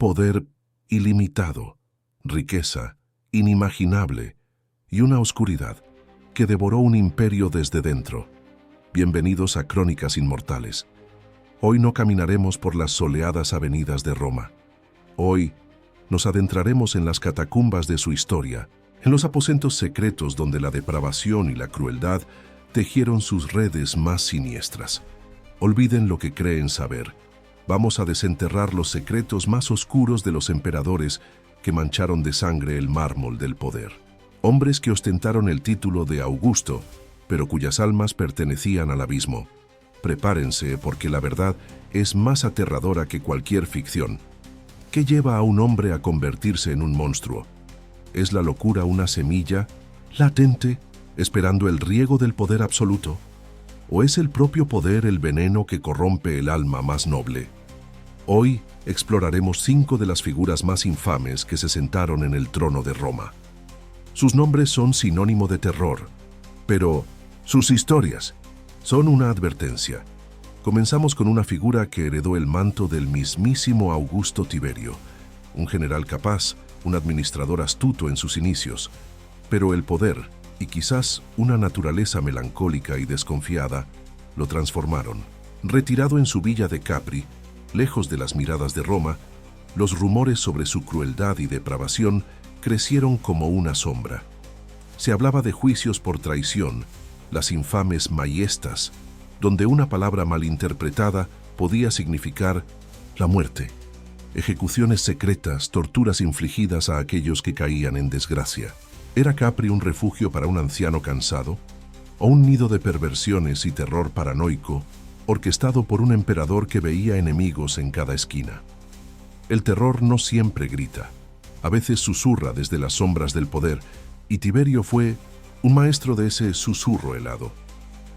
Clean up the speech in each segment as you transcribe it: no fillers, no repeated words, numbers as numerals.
poder ilimitado, riqueza inimaginable y una oscuridad que devoró un imperio desde dentro. Bienvenidos a Crónicas Inmortales. Hoy no caminaremos por las soleadas avenidas de Roma. Hoy nos adentraremos en las catacumbas de su historia, en los aposentos secretos donde la depravación y la crueldad tejieron sus redes más siniestras. Olviden lo que creen saber. Vamos a desenterrar los secretos más oscuros de los emperadores que mancharon de sangre el mármol del poder. Hombres que ostentaron el título de Augusto, pero cuyas almas pertenecían al abismo. Prepárense porque la verdad es más aterradora que cualquier ficción. ¿Qué lleva a un hombre a convertirse en un monstruo? ¿Es la locura una semilla latente, esperando el riego del poder absoluto? ¿O es el propio poder el veneno que corrompe el alma más noble? Hoy exploraremos 5 de las figuras más infames que se sentaron en el trono de Roma. Sus nombres son sinónimo de terror, pero sus historias son una advertencia. Comenzamos con una figura que heredó el manto del mismísimo Augusto Tiberio, un general capaz, un administrador astuto en sus inicios, pero el poder, y quizás una naturaleza melancólica y desconfiada, lo transformaron. Retirado en su villa de Capri, lejos de las miradas de Roma, los rumores sobre su crueldad y depravación crecieron como una sombra. Se hablaba de juicios por traición, las infames maiestas, donde una palabra malinterpretada podía significar la muerte, ejecuciones secretas, torturas infligidas a aquellos que caían en desgracia. ¿Era Capri un refugio para un anciano cansado? ¿O un nido de perversiones y terror paranoico, orquestado por un emperador que veía enemigos en cada esquina? El terror no siempre grita, a veces susurra desde las sombras del poder, y Tiberio fue un maestro de ese susurro helado.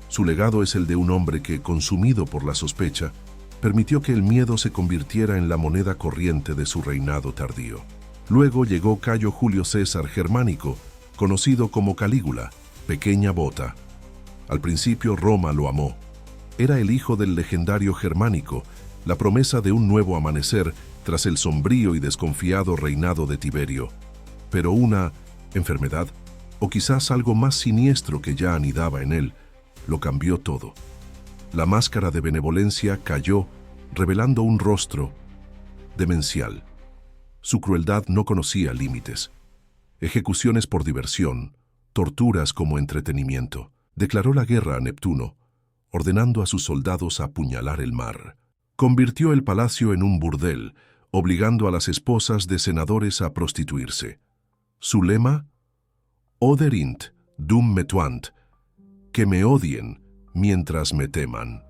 Su legado es el de un hombre que, consumido por la sospecha, permitió que el miedo se convirtiera en la moneda corriente de su reinado tardío. Luego llegó Cayo Julio César Germánico, conocido como Calígula, pequeña bota. Al principio Roma lo amó. Era el hijo del legendario Germánico, la promesa de un nuevo amanecer tras el sombrío y desconfiado reinado de Tiberio. Pero una enfermedad, o quizás algo más siniestro que ya anidaba en él, lo cambió todo. La máscara de benevolencia cayó, revelando un rostro demencial. Su crueldad no conocía límites. Ejecuciones por diversión, torturas como entretenimiento. Declaró la guerra a Neptuno, ordenando a sus soldados apuñalar el mar. Convirtió el palacio en un burdel, obligando a las esposas de senadores a prostituirse. Su lema: Oderint dum me tuant, que me odien mientras me teman.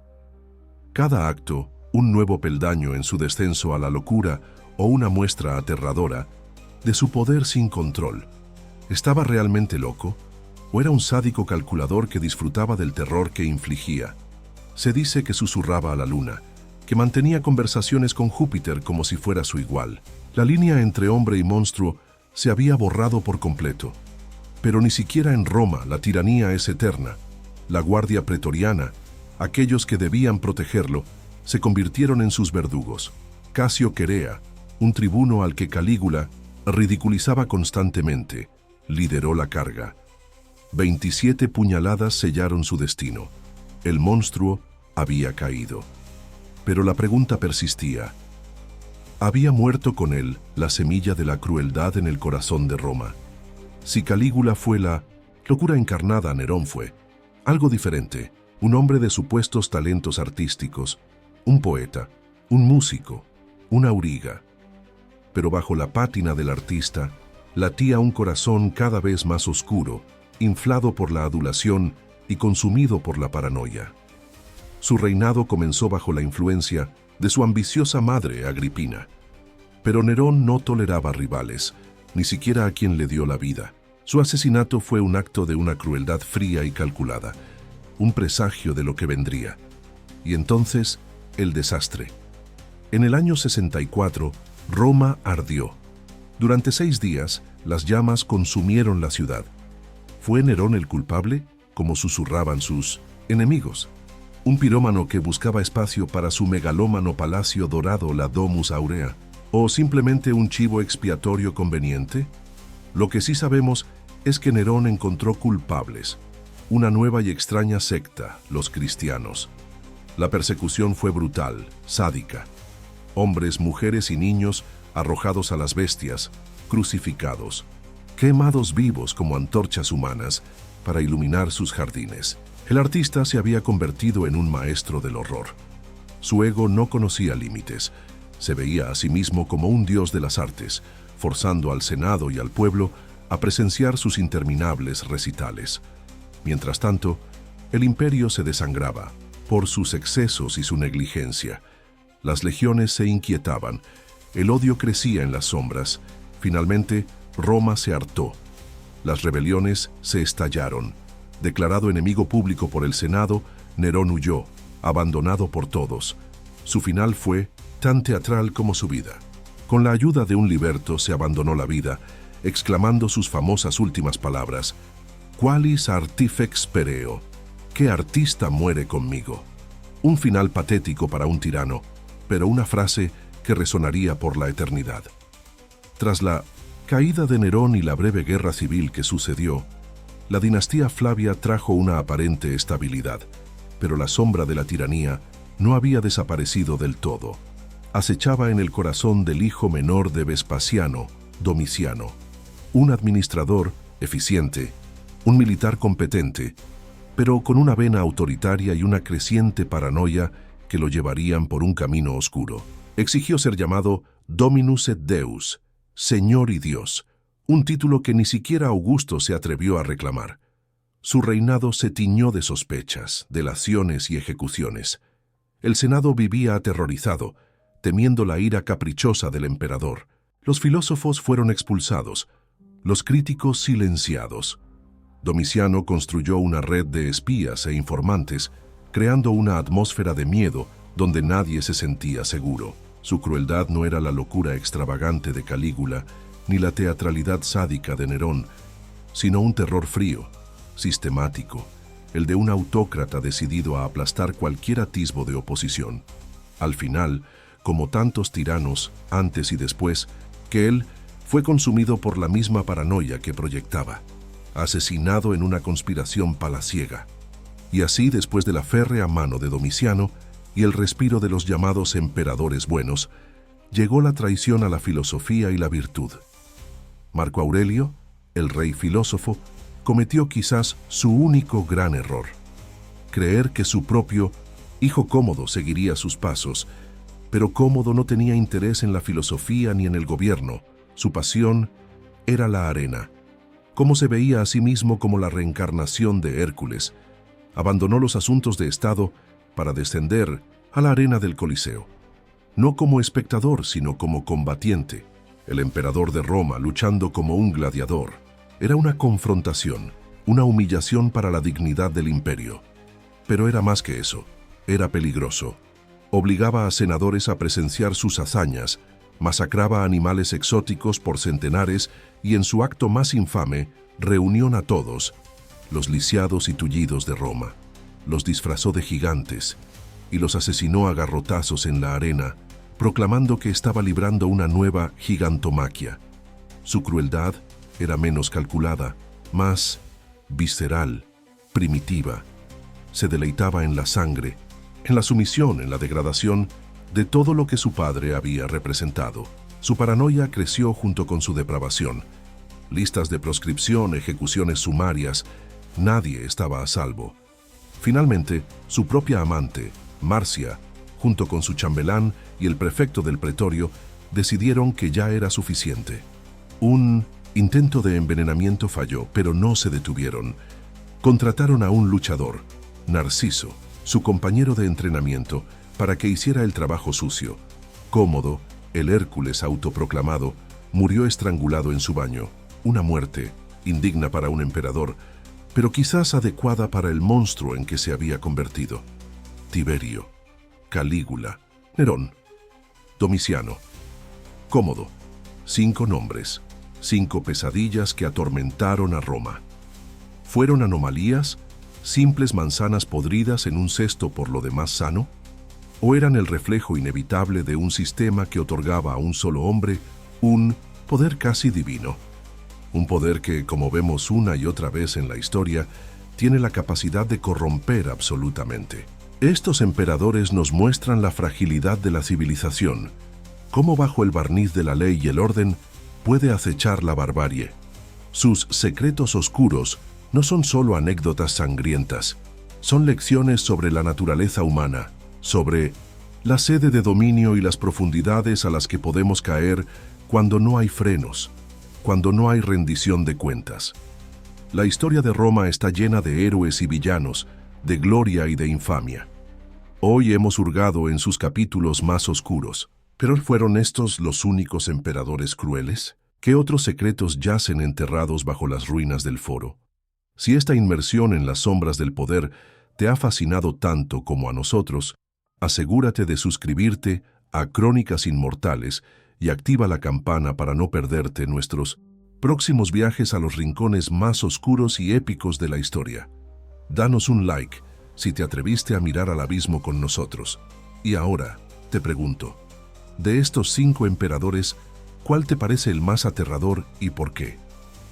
Cada acto, un nuevo peldaño en su descenso a la locura o una muestra aterradora de su poder sin control. ¿Estaba realmente loco? ¿O era un sádico calculador que disfrutaba del terror que infligía? Se dice que susurraba a la luna, que mantenía conversaciones con Júpiter como si fuera su igual. La línea entre hombre y monstruo se había borrado por completo. Pero ni siquiera en Roma la tiranía es eterna. La guardia pretoriana, aquellos que debían protegerlo, se convirtieron en sus verdugos. Casio Querea, un tribuno al que Calígula ridiculizaba constantemente, lideró la carga. 27 puñaladas sellaron su destino. El monstruo había caído. Pero la pregunta persistía. ¿Había muerto con él la semilla de la crueldad en el corazón de Roma? Si Calígula fue la locura encarnada, Nerón fue algo diferente, un hombre de supuestos talentos artísticos, un poeta, un músico, un auriga. Pero bajo la pátina del artista latía un corazón cada vez más oscuro, inflado por la adulación y consumido por la paranoia. Su reinado comenzó bajo la influencia de su ambiciosa madre, Agripina. Pero Nerón no toleraba rivales, ni siquiera a quien le dio la vida. Su asesinato fue un acto de una crueldad fría y calculada, un presagio de lo que vendría. Y entonces, el desastre. En el año 64, Roma ardió. Durante 6 días, las llamas consumieron la ciudad. ¿Fue Nerón el culpable, como susurraban sus enemigos? Un pirómano que buscaba espacio para su megalómano palacio dorado, la Domus Aurea. ¿O simplemente un chivo expiatorio conveniente? Lo que sí sabemos es que Nerón encontró culpables, una nueva y extraña secta, los cristianos. La persecución fue brutal, sádica. Hombres, mujeres y niños arrojados a las bestias, crucificados, quemados vivos como antorchas humanas para iluminar sus jardines. El artista se había convertido en un maestro del horror. Su ego no conocía límites. Se veía a sí mismo como un dios de las artes, forzando al Senado y al pueblo a presenciar sus interminables recitales. Mientras tanto, el imperio se desangraba por sus excesos y su negligencia. Las legiones se inquietaban, el odio crecía en las sombras. Finalmente, Roma se hartó. Las rebeliones se estallaron. Declarado enemigo público por el Senado, Nerón huyó, abandonado por todos. Su final fue tan teatral como su vida. Con la ayuda de un liberto se abandonó la vida, exclamando sus famosas últimas palabras: «Qualis artifex pereo», «¿Qué artista muere conmigo?». Un final patético para un tirano, pero una frase que resonaría por la eternidad. Tras la caída de Nerón y la breve guerra civil que sucedió, la dinastía Flavia trajo una aparente estabilidad, pero la sombra de la tiranía no había desaparecido del todo. Acechaba en el corazón del hijo menor de Vespasiano, Domiciano, un administrador eficiente, un militar competente, pero con una vena autoritaria y una creciente paranoia que lo llevarían por un camino oscuro. Exigió ser llamado Dominus et Deus, Señor y Dios, un título que ni siquiera Augusto se atrevió a reclamar. Su reinado se tiñó de sospechas, delaciones y ejecuciones. El Senado vivía aterrorizado, temiendo la ira caprichosa del emperador. Los filósofos fueron expulsados, los críticos silenciados. Domiciano construyó una red de espías e informantes, creando una atmósfera de miedo donde nadie se sentía seguro. Su crueldad no era la locura extravagante de Calígula, ni la teatralidad sádica de Nerón, sino un terror frío, sistemático, el de un autócrata decidido a aplastar cualquier atisbo de oposición. Al final, como tantos tiranos, antes y después, que él fue consumido por la misma paranoia que proyectaba, asesinado en una conspiración palaciega. Y así, después de la férrea mano de Domiciano y el respiro de los llamados emperadores buenos, llegó la traición a la filosofía y la virtud. Marco Aurelio, el rey filósofo, cometió quizás su único gran error: creer que su propio hijo Cómodo seguiría sus pasos. Pero Cómodo no tenía interés en la filosofía ni en el gobierno. Su pasión era la arena. Como se veía a sí mismo como la reencarnación de Hércules, abandonó los asuntos de Estado para descender a la arena del Coliseo. No como espectador, sino como combatiente. El emperador de Roma luchando como un gladiador. Era una confrontación, una humillación para la dignidad del imperio. Pero era más que eso, era peligroso. Obligaba a senadores a presenciar sus hazañas, masacraba animales exóticos por centenares y en su acto más infame reunió a todos, los lisiados y tullidos de Roma. Los disfrazó de gigantes y los asesinó a garrotazos en la arena, proclamando que estaba librando una nueva gigantomaquia. Su crueldad era menos calculada, más visceral, primitiva. Se deleitaba en la sangre, en la sumisión, en la degradación de todo lo que su padre había representado. Su paranoia creció junto con su depravación. Listas de proscripción, ejecuciones sumarias, nadie estaba a salvo. Finalmente, su propia amante, Marcia, junto con su chambelán y el prefecto del pretorio, decidieron que ya era suficiente. Un intento de envenenamiento falló, pero no se detuvieron. Contrataron a un luchador, Narciso, su compañero de entrenamiento, para que hiciera el trabajo sucio. Cómodo, el Hércules autoproclamado, murió estrangulado en su baño. Una muerte indigna para un emperador, pero quizás adecuada para el monstruo en que se había convertido. Tiberio, Calígula, Nerón, Domiciano, Cómodo. 5 nombres, 5 pesadillas que atormentaron a Roma. ¿Fueron anomalías? ¿Simples manzanas podridas en un cesto por lo demás sano? ¿O eran el reflejo inevitable de un sistema que otorgaba a un solo hombre un poder casi divino? Un poder que, como vemos una y otra vez en la historia, tiene la capacidad de corromper absolutamente. Estos emperadores nos muestran la fragilidad de la civilización, cómo bajo el barniz de la ley y el orden puede acechar la barbarie. Sus secretos oscuros no son solo anécdotas sangrientas, son lecciones sobre la naturaleza humana, sobre la sede de dominio y las profundidades a las que podemos caer cuando no hay frenos, cuando no hay rendición de cuentas. La historia de Roma está llena de héroes y villanos, de gloria y de infamia. Hoy hemos hurgado en sus capítulos más oscuros. ¿Pero fueron estos los únicos emperadores crueles? ¿Qué otros secretos yacen enterrados bajo las ruinas del Foro? Si esta inmersión en las sombras del poder te ha fascinado tanto como a nosotros, asegúrate de suscribirte a Crónicas Inmortales y activa la campana para no perderte nuestros próximos viajes a los rincones más oscuros y épicos de la historia. Danos un like si te atreviste a mirar al abismo con nosotros. Y ahora, te pregunto, de estos 5 emperadores, ¿cuál te parece el más aterrador y por qué?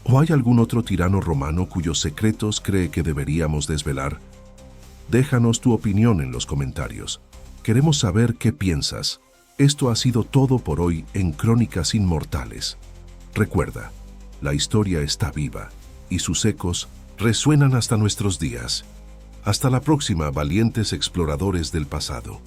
¿O hay algún otro tirano romano cuyos secretos cree que deberíamos desvelar? Déjanos tu opinión en los comentarios. Queremos saber qué piensas. Esto ha sido todo por hoy en Crónicas Inmortales. Recuerda, la historia está viva y sus ecos resuenan hasta nuestros días. Hasta la próxima, valientes exploradores del pasado.